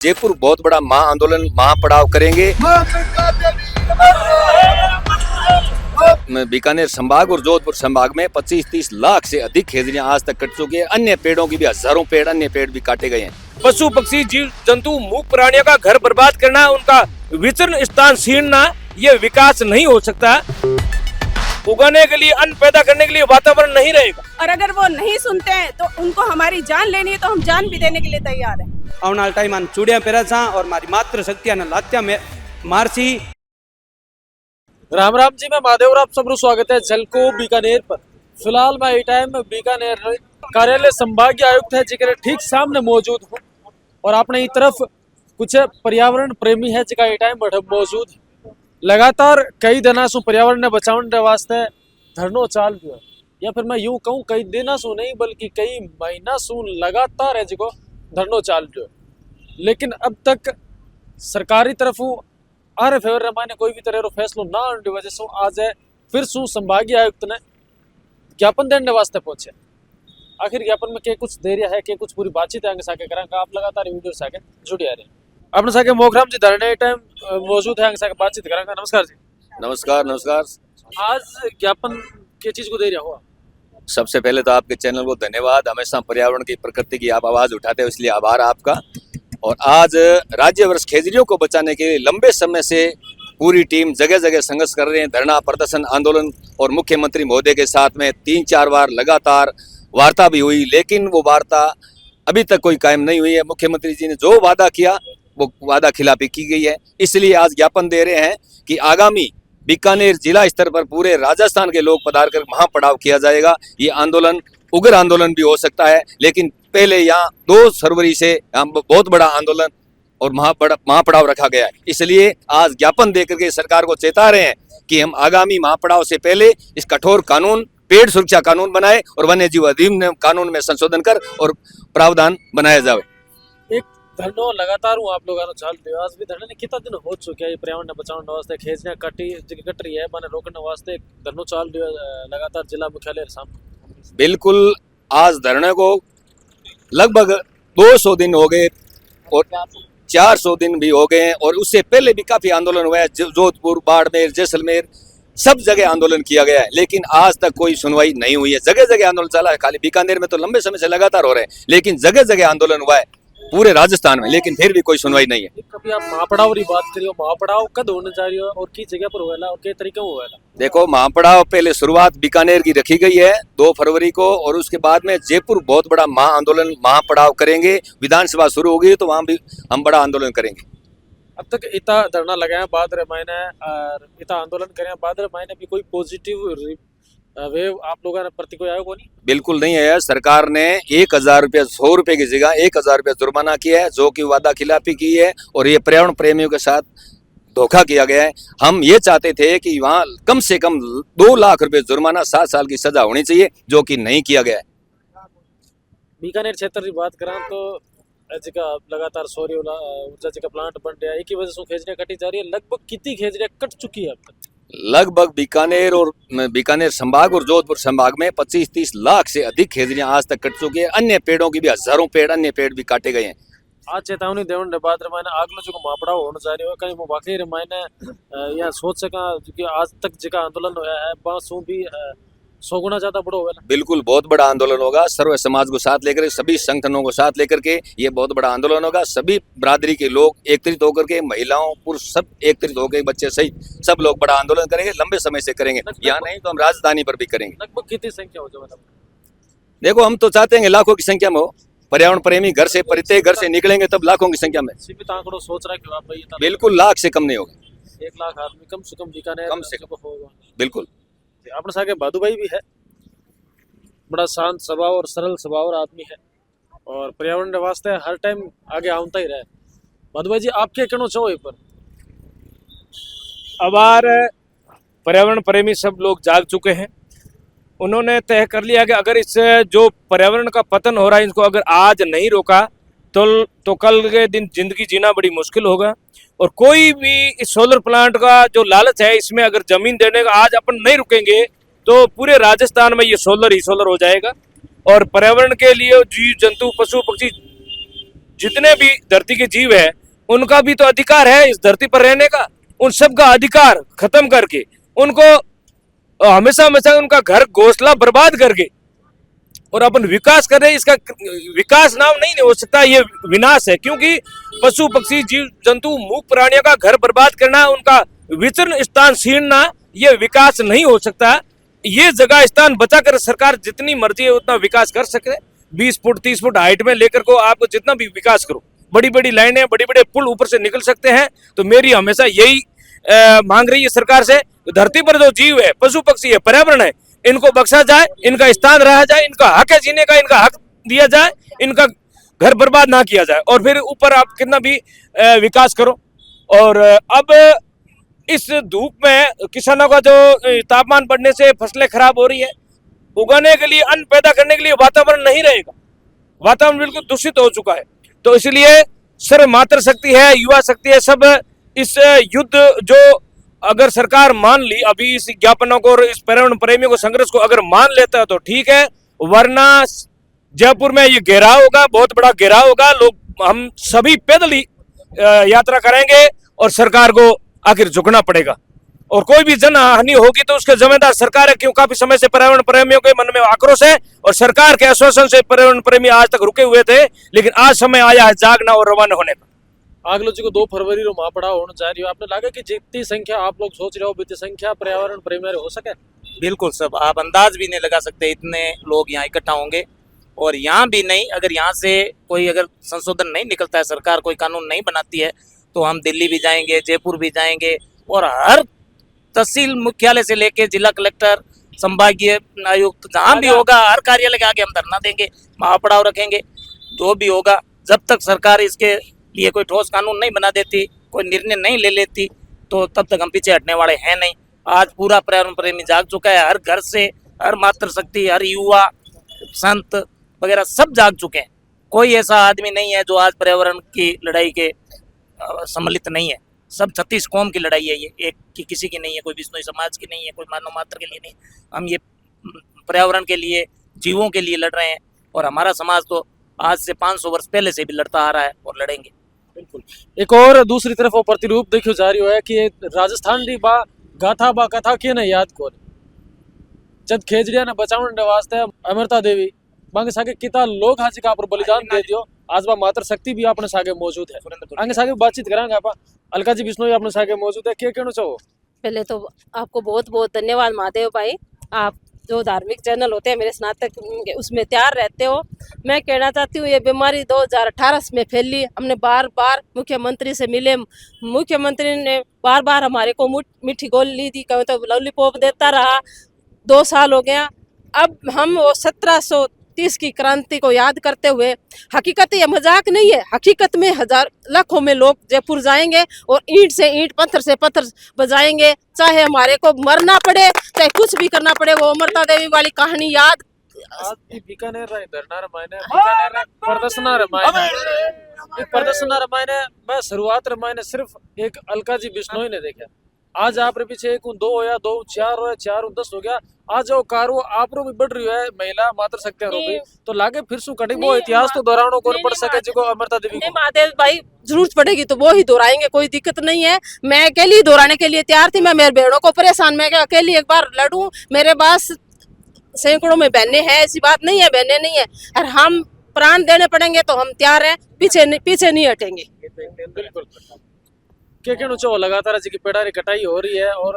जयपुर बहुत बड़ा महा आंदोलन महापड़ाव करेंगे। बीकानेर संभाग और जोधपुर संभाग में 25-30 लाख से अधिक खेजड़ियां आज तक कट चुकी है। अन्य पेड़ों की भी हजारों पेड़ अन्य पेड़ भी काटे गए हैं। पशु पक्षी जीव जंतु मूक प्राणियों का घर बर्बाद करना, उनका विचरण स्थान छीनना, ये विकास नहीं हो सकता। उगाने के लिए, अन्न पैदा करने के लिए वातावरण नहीं रहेगा। और अगर वो नहीं सुनते हैं तो उनको हमारी जान लेनी है, तो हम जान भी देने के लिए तैयार हैं। આવનાર ટાઈમ ચૂડિયા પહેરા છા और મારી मात्र शक्ति અને लात्या में मारसी। राम राम जी, मैं महादेव, आप सबको स्वागत है झलको बीकानेर पर। फिलहाल मैं ये टाइम बीकानेर कार्यालय संभागीय आयुक्त है जिसके ठीक सामने मौजूद हूँ और अपने तरफ कुछ पर्यावरण प्रेमी है जिसका ये टाइम मौजूद है। लगातार कई दिनों से पर्यावरण ने बचाने वास्ते धरनो चाल रहा है, या फिर मैं यूं कहूँ कई दिनों से नहीं बल्कि कई महीना से लगातार है जिको धरनो चाल रहा है। लेकिन अब तक सरकारी तरफ आ रहे फेवर ने कोई भी तरह फैसलो ना होने की वजह से आज है फिर सु संभागीय आयुक्त ने ज्ञापन देने वास्ते पहुंचे। आखिर ज्ञापन में के कुछ देरिया है, के कुछ पूरी बातचीत आगे साके करांगा। आप लगातार वीडियो साके जुड़े आ रहे हैं। अपने साके मोखराम जी धरने टाइम मौजूद है, आगे साके बातचीत करांगा। नमस्कार जी। नमस्कार नमस्कार। आज ज्ञापन के चीज को देरिया हुआ। सबसे पहले तो आपके चैनल को धन्यवाद, हमेशा पर्यावरण की प्रकृति की आप आवाज उठाते हो, इसलिए आभार आपका। और आज राज्य वर्ष खेजड़ियों को बचाने के लिए लंबे समय से पूरी टीम जगह जगह संघर्ष कर रहे हैं, धरना प्रदर्शन आंदोलन। और मुख्यमंत्री महोदय के साथ में 3-4 बार लगातार वार्ता भी हुई, लेकिन वो वार्ता अभी तक कोई कायम नहीं हुई है। मुख्यमंत्री जी ने जो वादा किया वो वादा खिलाफी की गई है। इसलिए आज ज्ञापन दे रहे हैं कि आगामी बीकानेर जिला स्तर पर पूरे राजस्थान के लोग पधार कर महापड़ाव किया जाएगा। ये आंदोलन उग्र आंदोलन भी हो सकता है, लेकिन पहले यहाँ 2 फरवरी से बहुत बड़ा आंदोलन और महापड़ाव रखा गया है। इसलिए आज ज्ञापन देकर के सरकार को चेता रहे हैं कि हम आगामी महापड़ाव से पहले इस कठोर कानून, पेड़ सुरक्षा कानून बनाए और वन्य जीव अधिनियम कानून में संशोधन कर और प्रावधान बनाया जाए। एक धरनो लगातार हूँ आप लोगों चाल रहे हो। आज भी धरने ने कितना दिन हो चुके हैं पर्यावरण ने बचाने वास्ते, खेजने कट रही है माने रोकने वास्ते धरनो चाल रही है लगातार जिला मुख्यालय सामने। बिल्कुल, आज धरने को लगभग 200 दिन हो गए और 400 दिन भी हो गए हैं, और उससे पहले भी काफी आंदोलन हुआ है। जोधपुर, बाड़मेर, जैसलमेर सब जगह आंदोलन किया गया है, लेकिन आज तक कोई सुनवाई नहीं हुई है। जगह जगह आंदोलन चला है, खाली बीकानेर में तो लंबे समय से लगातार हो रहे हैं, लेकिन जगह जगह आंदोलन हुआ है पूरे राजस्थान में, लेकिन फिर भी कोई सुनवाई नहीं है। कभी आप महापड़ाव की बात करियो, महापड़ाव कद होने जा रही हो और किस जगह पर हुआ और किस तरीके में हुआ? देखो, महापड़ाव पहले शुरुआत बीकानेर की रखी गई है 2 फरवरी को, और उसके बाद में जयपुर बहुत बड़ा महा आंदोलन महापड़ाव करेंगे। विधानसभा शुरू होगी तो वहां भी हम बड़ा आंदोलन करेंगे। अब तक इतना धरना लगाया बादरे महीने और इतना आंदोलन करें बादरे महीने भी कोई पॉजिटिव वेव आप लोगों ने प्रति कोई आया को नहीं? बिल्कुल नहीं है। सरकार ने 1000 रुपया 100 रुपए की जगह 1000 रुपया जुर्माना किया है, जो कि वादा खिलाफी की है, और ये पर्यावरण प्रेमियों के साथ धोखा किया गया है। हम ये चाहते थे कि वहाँ कम से कम 2 लाख रुपए जुर्माना, 7 साल की सजा होनी चाहिए, जो कि नहीं किया गया है। बीकानेर क्षेत्र की बात करा तो जगह लगातार सौर ऊर्जा जगह प्लांट बन रहा है, एक ही वजह से खेजड़ियाँ कटी जा रही है। लगभग कितनी खेजड़ियाँ कट चुकी है अब तक? लगभग बीकानेर संभाग और जोधपुर संभाग में 25-30 लाख से अधिक खेजड़ियां आज तक कट चुकी है। अन्य पेड़ों की भी हजारों पेड़ अन्य पेड़ भी काटे गए हैं। आज चेतावनी देवन बाद रमायने आगलो जो महापड़ाव होने जा रही हो, कहीं वो वाकई रमायने यहाँ सोच सका कि आज तक जगह आंदोलन होया है बासों भी 100 गुना ज्यादा बड़ा होगा। बिल्कुल, बहुत बड़ा आंदोलन होगा। सर्व समाज को साथ लेकर, सभी संगठनों को साथ लेकर के ये बहुत बड़ा आंदोलन होगा। सभी बरादरी के लोग एकत्रित होकर के, महिलाओं पुरुष सब एकत्रित होकर, बच्चे सहित सब लोग बड़ा आंदोलन करेंगे, लंबे समय से करेंगे। यहाँ नहीं तो हम राजधानी पर भी करेंगे। लगभग कितनी संख्या हो जाए? देखो, हम तो चाहते हैं लाखों की संख्या में हो। पर्यावरण प्रेमी घर से प्रत्येक घर से निकलेंगे तब लाखों की संख्या में। सीमित आंकड़ों सोच रहा है कि बिल्कुल लाख से कम नहीं होगा। 1 लाख आदमी कम से कम बीकानेर कम से कम होगा। बिल्कुल। अपने साथ भादू भाई भी है, बड़ा शांत स्वभाव और सरल स्वभाव आदमी है और पर्यावरण के वास्ते हर टाइम आगे आउता ही रहे। भादू भाई जी, आपके कहना चाहो एक पर? अबार पर्यावरण प्रेमी सब लोग जाग चुके हैं। उन्होंने तय कर लिया कि अगर इस जो पर्यावरण का पतन हो रहा है इसको अगर आज नहीं रोका तो कल के दिन जिंदगी जीना बड़ी मुश्किल होगा। और कोई भी इस सोलर प्लांट का जो लालच है, इसमें अगर जमीन देने का आज अपन नहीं रुकेंगे तो पूरे राजस्थान में ये सोलर ही सोलर हो जाएगा। और पर्यावरण के लिए जीव जंतु पशु पक्षी जितने भी धरती के जीव है उनका भी तो अधिकार है इस धरती पर रहने का। उन सब का अधिकार खत्म करके उनको हमेशा हमेशा उनका घर घोंसला बर्बाद करके और अपन विकास कर रहे हैं, इसका विकास नाम नहीं हो सकता, ये विनाश है। क्योंकि पशु पक्षी जीव जंतु मूक प्राणियों का घर बर्बाद करना, उनका विचरण स्थान छीनना, ये विकास नहीं हो सकता। ये जगह स्थान बचाकर सरकार जितनी मर्जी है उतना विकास कर सके। 20 फुट 30 फुट हाइट में लेकर को आप जितना भी विकास करो, बड़ी बड़ी लाइनें बड़े बड़े पुल ऊपर से निकल सकते हैं। तो मेरी हमेशा यही मांग रही है सरकार से, धरती पर जो जीव है, पशु पक्षी है, पर्यावरण है, इनको बख्शा जाए, इनका स्थान रहा जाए, इनका हक है जीने का, इनका हक दिया जाए, इनका घर बर्बाद ना किया जाए। और फिर ऊपर आप कितना भी विकास करो। और अब इस धूप में किसानों का जो तापमान बढ़ने से फसलें खराब हो रही है, उगाने के लिए, अन्न पैदा करने के लिए वातावरण नहीं रहेगा, वातावरण बिल्कुल दूषित हो चुका है। तो इसलिए सर्व मात्र शक्ति है, युवा शक्ति है, सब इस युद्ध जो अगर सरकार मान ली अभी इस ज्ञापनों को और इस पर्यावरण प्रेमियों को, संघर्ष को अगर मान लेता है तो ठीक है, वरना जयपुर में ये घेराव होगा, बहुत बड़ा घेराव होगा। लोग हम सभी पैदल ही यात्रा करेंगे और सरकार को आखिर झुकना पड़ेगा। और कोई भी जन हानि होगी तो उसके जिम्मेदार सरकार है। क्यों काफी समय से पर्यावरण प्रेमियों के मन में आक्रोश है और सरकार के आश्वासन से पर्यावरण प्रेमी आज तक रुके हुए थे, लेकिन आज समय आया है जागना और रवाना होने का। આગલો जो 2 फरवरी रो महापड़ाव होने जा रही है, आपने लगे कि जितनी संख्या आप लोग सोच रहे हो उतनी संख्या पर्यावरण प्रेमी हो सके? बिल्कुल सब, आप अंदाज भी नहीं लगा सकते इतने लोग यहाँ इकट्ठा होंगे। और यहाँ भी नहीं, अगर यहाँ से कोई अगर संशोधन नहीं निकलता है, सरकार कोई कानून नहीं बनाती है, तो हम दिल्ली भी जाएंगे, जयपुर भी जाएंगे और हर तहसील मुख्यालय से लेके जिला कलेक्टर, संभागीय आयुक्त, जहाँ भी होगा हर कार्यालय के आगे हम धरना देंगे, महापड़ाव रखेंगे। जो भी होगा, जब तक सरकार इसके लिए कोई ठोस कानून नहीं बना देती, कोई निर्णय नहीं ले लेती, तो तब तक हम पीछे हटने वाले हैं नहीं। आज पूरा पर्यावरण प्रेमी जाग चुका है, हर घर से, हर मातृशक्ति, हर युवा, संत वगैरह सब जाग चुके हैं। कोई ऐसा आदमी नहीं है जो आज पर्यावरण की लड़ाई के सम्मिलित नहीं है। सब 36 कौम की लड़ाई है, ये एक की किसी की नहीं है, कोई विष्णु समाज की नहीं है, कोई मानव मात्र के लिए नहीं। हम ये पर्यावरण के लिए, जीवों के लिए लड़ रहे हैं। और हमारा समाज तो आज से 500 वर्ष पहले से भी लड़ता आ रहा है और लड़ेंगे। बिल्कुल। एक और दूसरी तरफ वो प्रतिरूप देखियो जा रही है कि राजस्थान री बा गाथा बा कथा के ने याद कोन जब खेजड़िया ने बचावने वास्ते अमृता देवी बांगे सागे किता लोग हाजी का पर बलिदान दे दियो। आज बा मात्र शक्ति भी अपने सागे मौजूद है, आगे सागे बातचीत करांगे। आप अलका जी बिश्नोई अपने सागे मौजूद है, क्या कहना चाहो? पहले तो आपको बहुत बहुत धन्यवाद महादेव भाई, आप जो धार्मिक चैनल होते हैं मेरे स्नातक उसमें तैयार रहते हो। मैं कहना चाहती हूँ, ये बीमारी 2018 में फैली, हमने बार बार मुख्यमंत्री से मिले, मुख्यमंत्री ने बार बार हमारे को मीठी गोली ली थी, कभी तो लॉलीपॉप देता रहा। 2 साल हो गया। अब हम वो 1730 की क्रांति को याद करते हुए, हकीकत ये मजाक नहीं है, हकीकत में हजार लाखों में लोग जयपुर जाएंगे और ईंट से ईंट, पत्थर से पत्थर बजाएंगे, चाहे हमारे को मरना पड़े, चाहे कुछ भी करना पड़े। वो अमृता देवी वाली कहानी याद। आज भी बीकानेर रे धरना रमायने, बीकानेर रे प्रदर्शन रमायने, एक प्रदर्शन रमायने मैं शुरुआत रमायने सिर्फ एक अलका जी बिश्नोई ने देखा। आज आप रे पीछे 1 2 होया, 2 4 होया, 4 10 हो गया। आज वो कारो आप रो भी बढ़ रही है, महिला मात्र शक्तियां रो भी, तो लागे फिर सु कटी वो इतिहास तो दोहरानो कौन पड़ सके जिको अमृता देवी को। महादेव भाई जरूरत पड़ेगी तो वो ही दोहराएंगे, कोई दिक्कत नहीं है। मैं अकेली दोहराने के लिए तैयार थी, मैं मेरे बहनों को परेशान, मैं अकेली एक बार लड़ूं, मेरे पास सैकड़ों में बहनें हैं, ऐसी बात नहीं है बहनें नहीं है। और हम प्राण देने पड़ेंगे तो हम तैयार हैं, पीछे नहीं हटेंगे। बिल्कुल। क्या कहना चाहो? लगातार जी की पेड़ा री कटाई हो रही है और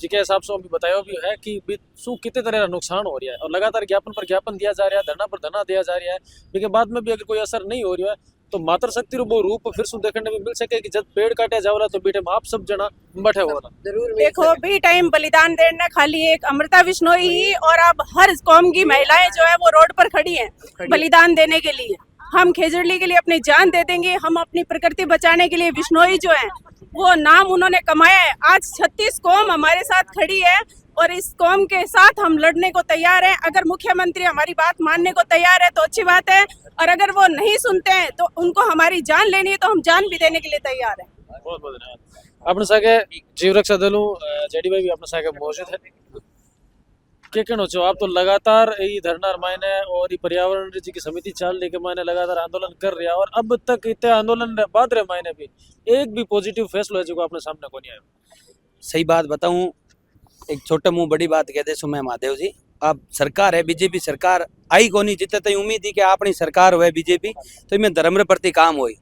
जी के हिसाब से अभी बताया भी है कि कितने तरह का नुकसान हो रहा है और लगातार ज्ञापन पर ज्ञापन दिया जा रहा है, धरना पर धरना दिया जा रहा है, लेकिन बाद में भी अगर कोई असर नहीं हो रहा है तो मात्र शक्ति वो रूप फिर से देखने में मिल सके कि जब पेड़ काटे जावला तो बीटे आप सब जना बैठे हो रहा। जरूर देखो, बी टाइम बलिदान देना खाली एक अमृता बिश्नोई ही, और अब हर कौम की महिलाएं जो है वो रोड पर खड़ी हैं बलिदान देने के लिए। हम खेजड़ली के लिए अपनी जान दे देंगे, हम अपनी प्रकृति बचाने के लिए। बिश्नोई जो है वो नाम उन्होंने कमाया है। आज 36 कौम हमारे साथ खड़ी है और इस कौम के साथ हम लड़ने को तैयार हैं। अगर मुख्यमंत्री हमारी बात मानने को तैयार है तो अच्छी बात है, और अगर वो नहीं सुनते हैं तो उनको हमारी जान लेनी है तो हम जान भी देने के लिए तैयार हैं। बहुत बहुत धन्यवाद। अपने सागे जीव रक्षा दलों जेडी भाई भी अपने सागे मौजूद है। के कहना चाहो आप तो लगातार ये धरना मायने और ये पर्यावरण जी की समिति चलने के मायने लगातार आंदोलन कर रहा है और अब तक इतने आंदोलन बाद रहे मायने भी एक भी पॉजिटिव फैसला है जो अपने सामने को नहीं आया। सही बात बताऊं, एक छोटा मुंह बड़ी बात कहते सुमे महादेव जी। अब सरकार है बीजेपी सरकार आई को नहीं, जितने तक उम्मीद थी कि अपनी सरकार हुए बीजेपी तो इनमें धर्म प्रति काम हुई।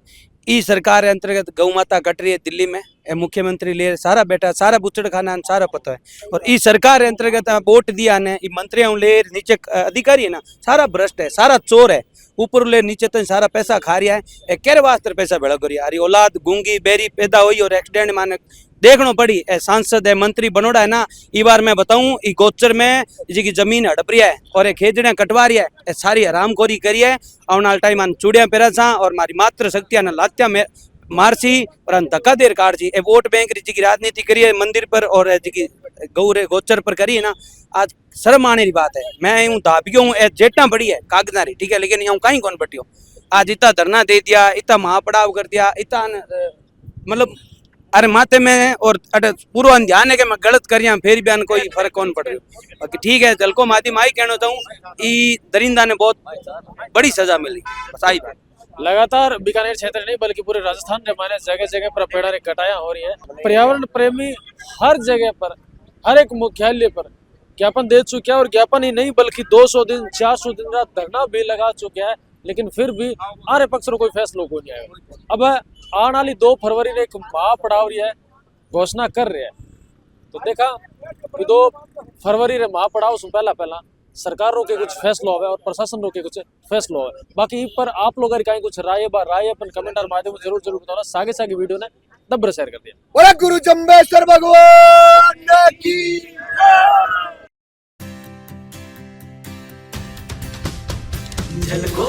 ई सरकार अंतर्गत गौ माता कट रही है दिल्ली में, मुख्यमंत्री ले सारा बेटा सारा बुचड़ खाना सारा पता है। और ई सरकार अंतर्गत वोट दिया ने मंत्रियों ले नीचे अधिकारी है ना सारा भ्रष्ट है, सारा चोर है, ऊपर ले नीचे तो सारा पैसा खा रहा है। केरे वास्ते पैसा भेड़ा करी आ रही औलाद गूंगी बेरी पैदा हुई और एक्सीडेंट माने देखना पड़ी। सांसद है मंत्री बनोड़ा है ना, ई बार मैं बताऊं ई गोचर में जी जमीन हड़प रही है और खेजड़िया कटवा रही है, सारी हरामखोरी करी है। आने वाले टाइम चूड़िया पेरा सा और मारी मात्र शक्तियां ने लात्या में मारसी और धक्का देर काट जी वोट बैंक जी की राजनीति करी है मंदिर पर और जी गौरे गोचर पर करी है ना। आज शर्म आने की बात है। मैं यूं धापियों हूँ जेटा बड़ी है कागजारी ठीक है, लेकिन यूं कहीं कौन बटियो। आज इतना धरना दे दिया, इतना महापड़ाव कर दिया, इतना मतलब अरे माथे में और अरे पूरा ध्यान है कि मैं गलत करिया फिर भी कोई फर्क कौन पड़ रही। बाकी ठीक है जलको माती माई कहना चाहूँ ई दरिंदा ने बहुत बड़ी सजा मिली, बस आई बात। लगातार बीकानेर क्षेत्र नहीं बल्कि पूरे राजस्थान के मायने जगह जगह पर पेड़ की कटाया हो रही है। पर्यावरण प्रेमी हर जगह पर हर एक मुख्यालय पर ज्ञापन दे चुके हैं और ज्ञापन ही नहीं बल्कि 200 दिन 400 दिन का धरना भी लगा चुके हैं, लेकिन फिर भी आरे पक्ष को कोई फैसला को नहीं आया। अब आने वाली 2 फरवरी ने एक महापड़ाव रही है घोषणा कर रहे हैं, तो देखा 2 फरवरी रे महापड़ाव से पहला सरकारों के कुछ फैसला हो और प्रशासन के कुछ फैसला हो। बाकी इन पर आप लोग कहीं कुछ राय अपन कमेंट और माध्यम जरूर बताना। सागे सागे वीडियो ने दब्बर शेयर कर दिया। बोला गुरु जम्बेश्वर भगवान की झलको